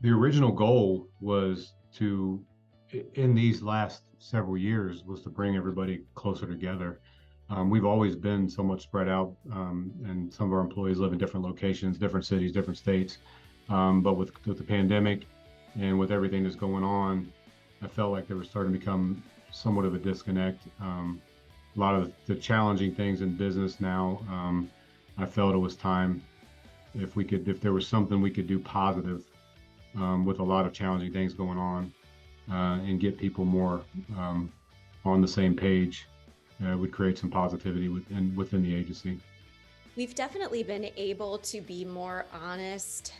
The original goal was in these last several years, was to bring everybody closer together. We've always been somewhat spread out, and some of our employees live in different locations, different cities, different states. But with the pandemic and with everything that's going on, I felt like there was starting to become somewhat of a disconnect. A lot of the challenging things in business now, I felt it was time if there was something we could do positive with a lot of challenging things going on, and get people more on the same page, would create some positivity within the agency. We've definitely been able to be more honest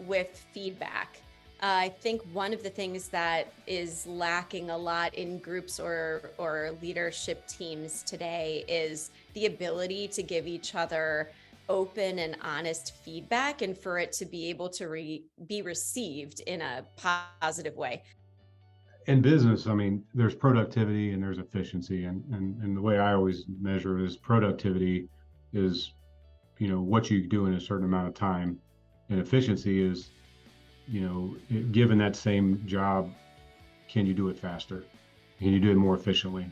with feedback. I think one of the things that is lacking a lot in groups or leadership teams today is the ability to give each other open and honest feedback, and for it to be able to be received in a positive way. In business, I mean, there's productivity and there's efficiency, and the way I always measure it is productivity is, what you do in a certain amount of time, and efficiency is, given that same job, can you do it faster? Can you do it more efficiently?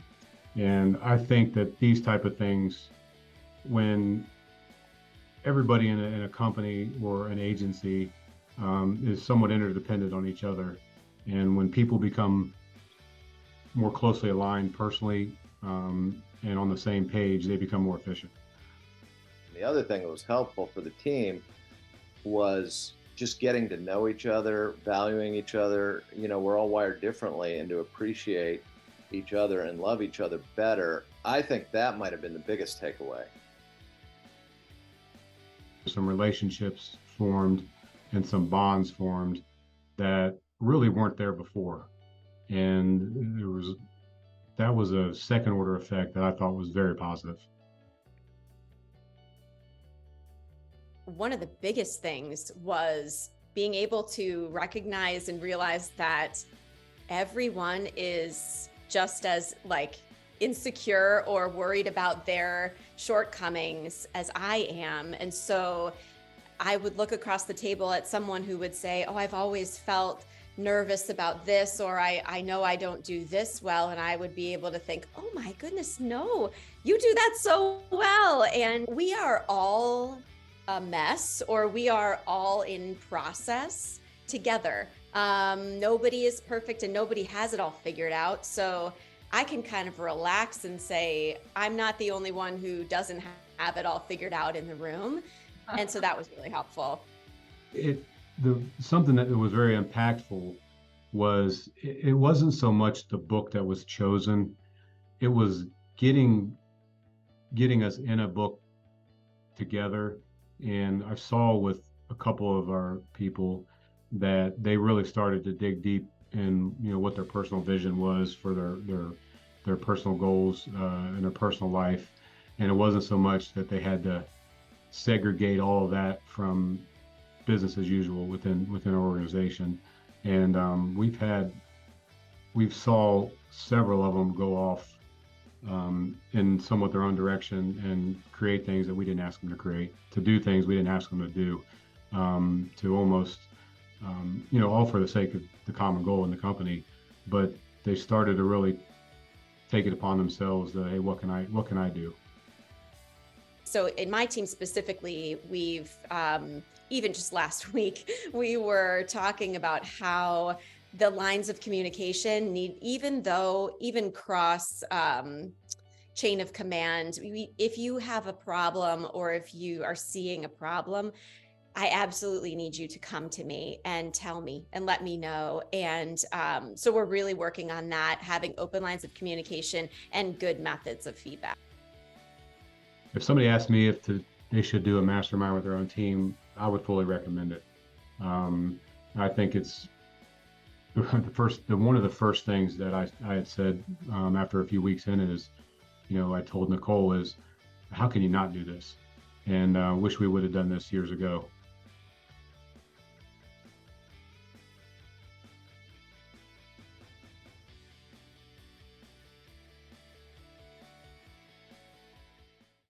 And I think that these type of things, when everybody in a company or an agency is somewhat interdependent on each other, and when people become more closely aligned personally, and on the same page, they become more efficient. The other thing that was helpful for the team was just getting to know each other, valuing each other. We're all wired differently, and to appreciate each other and love each other better. I think that might have been the biggest takeaway. Some relationships formed and some bonds formed that really weren't there before. And that was a second order effect that I thought was very positive. One of the biggest things was being able to recognize and realize that everyone is just as insecure or worried about their shortcomings as I am. And so I would look across the table at someone who would say, oh, I've always felt nervous about this, or I know I don't do this well. And I would be able to think, oh my goodness, no, you do that so well. And we are all a mess, or we are all in process together. Nobody is perfect and nobody has it all figured out. So I can kind of relax and say, I'm not the only one who doesn't have it all figured out in the room. And so that was really helpful. Something that was very impactful was it wasn't so much the book that was chosen, it was getting us in a book together. And I saw with a couple of our people that they really started to dig deep in, what their personal vision was for their personal goals in their personal life. And it wasn't so much that they had to segregate all of that from business as usual within our organization. And we've saw several of them go off in somewhat their own direction and create things that we didn't ask them to create, to do things we didn't ask them to do, to almost, all for the sake of the common goal in the company. But they started to really take it upon themselves that, hey, what can I do? So in my team specifically, we've even just last week, we were talking about how the lines of communication even cross chain of command. If you have a problem, or if you are seeing a problem, I absolutely need you to come to me and tell me and let me know. And so we're really working on that, having open lines of communication and good methods of feedback. If somebody asked me if they should do a mastermind with their own team, I would fully recommend it. I think it's one of the first things that I had said after a few weeks in it is, I told Nicole is, how can you not do this? And wish we would have done this years ago.